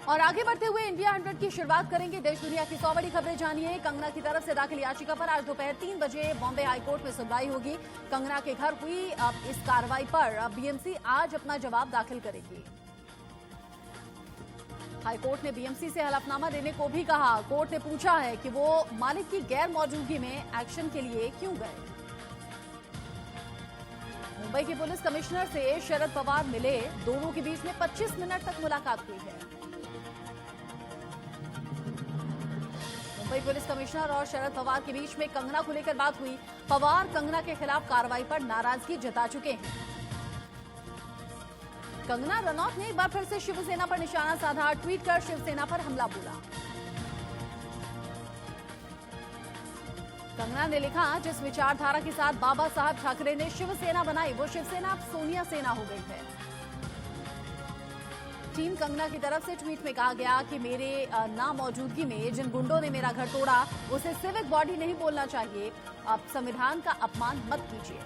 और आगे बढ़ते हुए इंडिया 100 की शुरुआत करेंगे। देश दुनिया की 100 बड़ी खबरें जानिए। कंगना की तरफ से दाखिल याचिका पर आज दोपहर 3 बजे बॉम्बे हाईकोर्ट में सुनवाई होगी। कंगना के घर हुई इस कार्रवाई पर बीएमसी आज अपना जवाब दाखिल करेगी। हाईकोर्ट ने बीएमसी से हलफनामा देने को भी कहा। कोर्ट ने पूछा है कि वो मालिक की गैर मौजूदगी में एक्शन के लिए क्यों गए। मुंबई के पुलिस कमिश्नर से शरद पवार मिले। दोनों के बीच में 25 मिनट तक मुलाकात हुई है। मुंबई पुलिस कमिश्नर और शरद पवार के बीच में कंगना को लेकर बात हुई। पवार कंगना के खिलाफ कार्रवाई पर नाराजगी जता चुके हैं। कंगना रनौत ने एक बार फिर से शिवसेना पर निशाना साधा। ट्वीट कर शिवसेना पर हमला बोला। कंगना ने लिखा, जिस विचारधारा के साथ बाबा साहब ठाकरे ने शिवसेना बनाई वो शिवसेना अब सोनिया सेना हो गई है। टीम कंगना की तरफ से ट्वीट में कहा गया कि मेरे ना मौजूदगी में जिन गुंडों ने मेरा घर तोड़ा उसे सिविक बॉडी नहीं बोलना चाहिए। आप संविधान का अपमान मत कीजिए।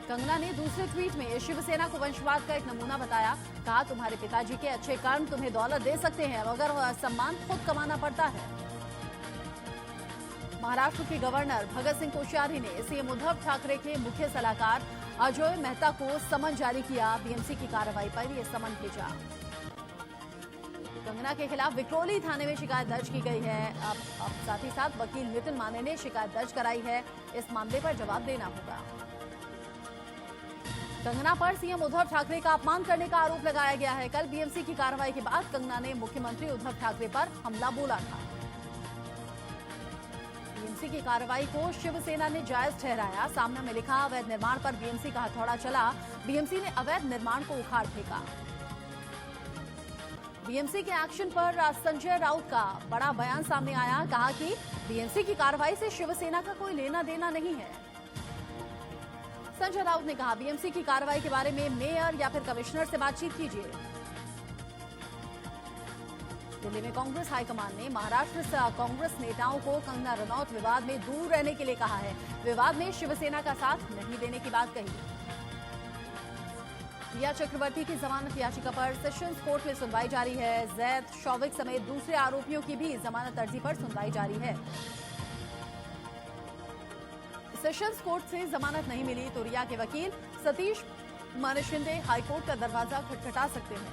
कंगना ने दूसरे ट्वीट में शिवसेना को वंशवाद का एक नमूना बताया। कहा, तुम्हारे पिताजी के अच्छे कर्म तुम्हें दौलत दे सकते हैं मगर सम्मान खुद कमाना पड़ता है। महाराष्ट्र के गवर्नर भगत सिंह कोश्यारी ने सीएम उद्धव ठाकरे के मुख्य सलाहकार अजय मेहता को समन जारी किया। बीएमसी की कार्रवाई पर यह समन भेजा। कंगना के खिलाफ विक्रोली थाने में शिकायत दर्ज की गई है। अब साथ ही साथ वकील नितिन माने ने शिकायत दर्ज कराई है। इस मामले पर जवाब देना होगा। कंगना पर सीएम उद्धव ठाकरे का अपमान करने का आरोप लगाया गया है। कल बीएमसी की कार्रवाई के बाद कंगना ने मुख्यमंत्री उद्धव ठाकरे पर हमला बोला था। बीएमसी की कार्रवाई को शिवसेना ने जायज ठहराया। सामने में लिखा, अवैध निर्माण पर बीएमसी का हथौड़ा चला। बीएमसी ने अवैध निर्माण को उखाड़ फेंका। बीएमसी के एक्शन पर संजय राउत का बड़ा बयान सामने आया। कहा कि बीएमसी की कार्रवाई से शिवसेना का कोई लेना देना नहीं है। संजय राउत ने कहा, बीएमसी की कार्रवाई के बारे में मेयर या फिर कमिश्नर से बातचीत कीजिए। दिल्ली में कांग्रेस हाईकमान ने महाराष्ट्र से कांग्रेस नेताओं को कंगना रनौत विवाद में दूर रहने के लिए कहा है। विवाद में शिवसेना का साथ नहीं देने की बात कही। रिया चक्रवर्ती की जमानत याचिका पर सेशंस कोर्ट में सुनवाई जारी है। जैद शौविक समेत दूसरे आरोपियों की भी जमानत अर्जी पर सुनवाई जारी है। सेशंस कोर्ट से जमानत नहीं मिली तो रिया के वकील सतीश मानेशिंदे हाईकोर्ट का दरवाजा खटखटा सकते हैं।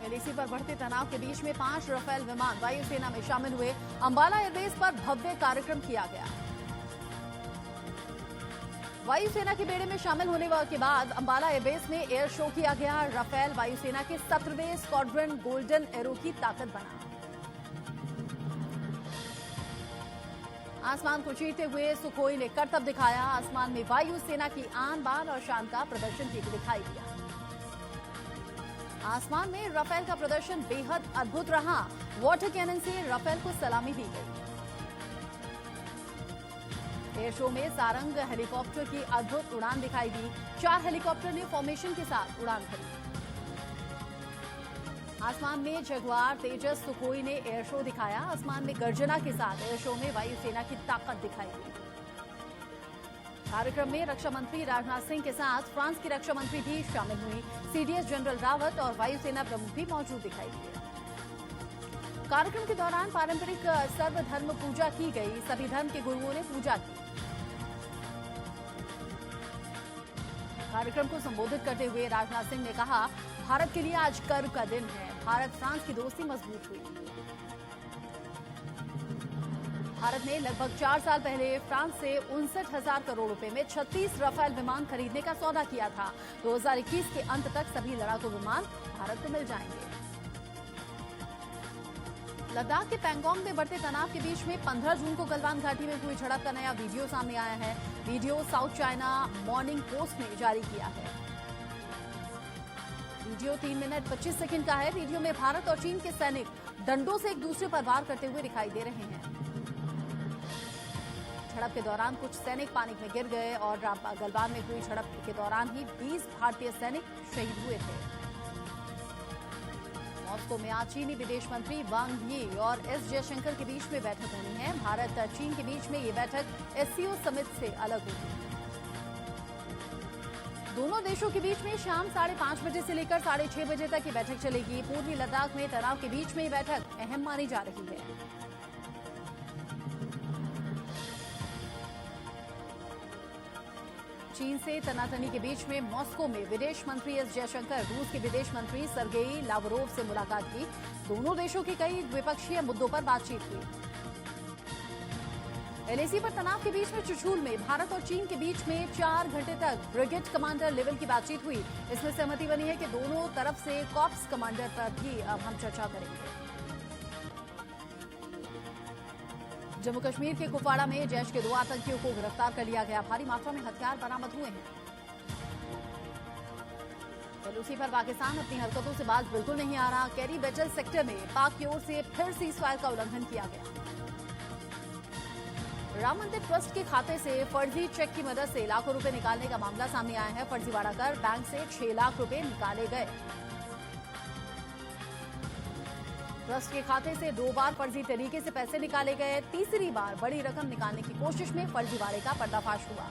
एलएसी पर बढ़ते तनाव के बीच में 5 राफेल विमान वायुसेना में शामिल हुए। अंबाला एयरबेस पर भव्य कार्यक्रम किया गया। वायुसेना के बेड़े में शामिल होने के बाद अंबाला एयरबेस में एयर शो किया गया। राफेल वायुसेना के 17वें स्क्वाड्रन गोल्डन एरो की ताकत बना। आसमान को चीरते हुए सुखोई ने करतब दिखाया। आसमान में वायुसेना की आन बान और शान का प्रदर्शन दिखाई दिया। आसमान में राफेल का प्रदर्शन बेहद अद्भुत रहा। वाटर कैनन से राफेल को सलामी दी गई। एयर शो में सारंग हेलीकॉप्टर की अद्भुत उड़ान दिखाई दी। 4 हेलीकॉप्टर ने फॉर्मेशन के साथ उड़ान भरी। आसमान में जगुआर, तेजस, सुखोई ने एयर शो दिखाया। आसमान में गर्जना के साथ एयर शो में वायुसेना की ताकत दिखाई दी। कार्यक्रम में रक्षा मंत्री राजनाथ सिंह के साथ फ्रांस की रक्षा मंत्री भी शामिल हुई। सीडीएस जनरल रावत और वायुसेना प्रमुख भी मौजूद दिखाई दिए। कार्यक्रम के दौरान पारंपरिक सर्वधर्म पूजा की गई। सभी धर्म के गुरुओं ने पूजा की। कार्यक्रम को संबोधित करते हुए राजनाथ सिंह ने कहा, भारत के लिए आज गर्व का दिन है। भारत फ्रांस की दोस्ती मजबूत हुई। भारत ने लगभग 4 साल पहले फ्रांस से 59,000 करोड़ रुपए में 36 राफेल विमान खरीदने का सौदा किया था। 2021 के अंत तक सभी लड़ाकू विमान भारत को मिल जाएंगे। लद्दाख के पैंगोंग में बढ़ते तनाव के बीच में 15 जून को गलवान घाटी में हुई झड़प का नया वीडियो सामने आया है। Video south China morning post ने जारी किया है। वीडियो 3 मिनट 25 सेकंड का है। वीडियो में भारत और चीन के सैनिक डंडों से एक दूसरे पर वार करते हुए दिखाई दे रहे हैं। झड़प के दौरान कुछ सैनिक पानी में गिर गए और गलवान में हुई झड़प के दौरान ही 20 भारतीय सैनिक शहीद हुए थे। मॉस्को में आज चीनी विदेश मंत्री वांग यी और एस जयशंकर के बीच में बैठक होनी है। भारत और चीन के बीच में ये बैठक एससीओ समिट से अलग होगी। दोनों देशों के बीच में शाम 5:30 बजे से लेकर 6:30 बजे तक ये बैठक चलेगी। पूर्वी लद्दाख में तनाव के बीच में ये बैठक अहम मानी जा रही है। चीन से तनातनी के बीच में मॉस्को में विदेश मंत्री एस जयशंकर रूस के विदेश मंत्री सरगेई लावरोव से मुलाकात की। दोनों देशों के कई द्विपक्षीय मुद्दों पर बातचीत हुई। एलएसी पर तनाव के बीच में चुशूल में भारत और चीन के बीच में 4 घंटे तक ब्रिगेड कमांडर लेवल की बातचीत हुई। इसमें सहमति बनी है कि दोनों तरफ से कॉर्प्स कमांडर पर भी अब हम चर्चा करेंगे। जम्मू कश्मीर के कुपवाड़ा में जैश के 2 आतंकियों को गिरफ्तार कर लिया गया। भारी मात्रा में हथियार बरामद हुए हैं। एलओसी पर पाकिस्तान अपनी हरकतों से बाज बिल्कुल नहीं आ रहा। कैरी बैटल सेक्टर में पाक की ओर से फिर सीजफायर का उल्लंघन किया गया। राम मंदिर ट्रस्ट के खाते से फर्जी चेक की मदद से लाखों रुपए निकालने का मामला सामने आया है। फर्जीवाड़ा कर बैंक से 6 लाख रुपए निकाले गए। ट्रस्ट के खाते से 2 बार फर्जी तरीके से पैसे निकाले गए। तीसरी बार बड़ी रकम निकालने की कोशिश में फर्जीवाड़े का पर्दाफाश हुआ।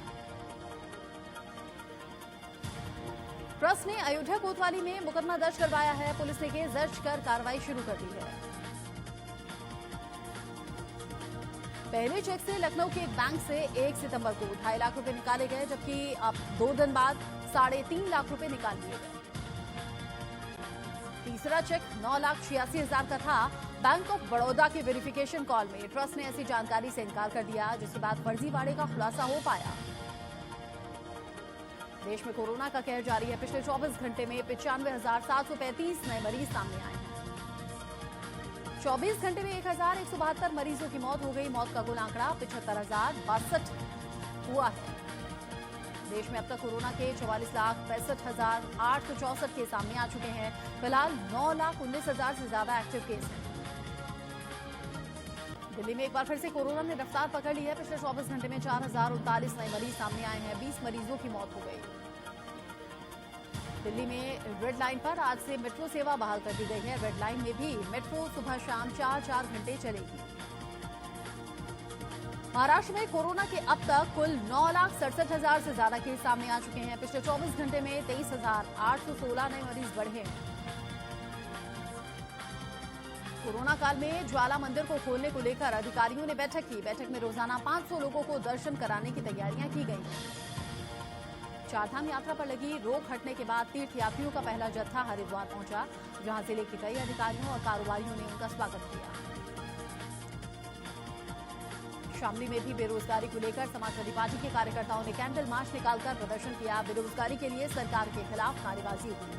ट्रस्ट ने अयोध्या कोतवाली में मुकदमा दर्ज करवाया है। पुलिस ने केस दर्ज कर कार्रवाई शुरू कर दी है। पहले चेक से लखनऊ के एक बैंक से 1 सितंबर को 2.5 लाख रुपए निकाले गए, जबकि अब 2 दिन बाद 3.5 लाख रुपए निकाल लिए गए। तीसरा चेक 9,86,000 का था। बैंक ऑफ बड़ौदा के वेरिफिकेशन कॉल में ट्रस्ट ने ऐसी जानकारी से इनकार कर दिया, जिसके बाद फर्जीवाड़े का खुलासा हो पाया। देश में कोरोना का कहर जारी है। पिछले 24 घंटे में 95,735 नए मरीज सामने आए हैं। 24 घंटे में 1,172 मरीजों की मौत हो गई। मौत का कुल आंकड़ा 75,062 हुआ है। देश में अब तक कोरोना के 44,65,864 केस सामने आ चुके हैं। फिलहाल 9,19,000 से ज्यादा एक्टिव केस हैं। दिल्ली में एक बार फिर से कोरोना ने रफ्तार पकड़ ली है। पिछले 24 घंटे में 4,039 नए मरीज सामने आए हैं। 20 मरीजों की मौत हो गई। दिल्ली में रेड लाइन पर आज से मेट्रो सेवा बहाल कर दी गई है। रेड लाइन में भी मेट्रो सुबह शाम 4-4 घंटे चलेगी। महाराष्ट्र में कोरोना के अब तक कुल 9,67,000 से ज्यादा केस सामने आ चुके हैं। पिछले 24 घंटे में 23,816 नए मरीज बढ़े हैं। कोरोना काल में ज्वाला मंदिर को खोलने को लेकर अधिकारियों ने बैठक की। बैठक में रोजाना 500 लोगों को दर्शन कराने की तैयारियां की गई। चारधाम यात्रा पर लगी रोक हटने के बाद तीर्थयात्रियों का पहला जत्था हरिद्वार पहुंचा, जहां जिले के कई अधिकारियों और कारोबारियों ने उनका स्वागत किया। शामली में भी बेरोजगारी को लेकर समाजवादी पार्टी के कार्यकर्ताओं ने कैंडल मार्च निकालकर प्रदर्शन किया। बेरोजगारी के लिए सरकार के खिलाफ नारेबाजी हुई।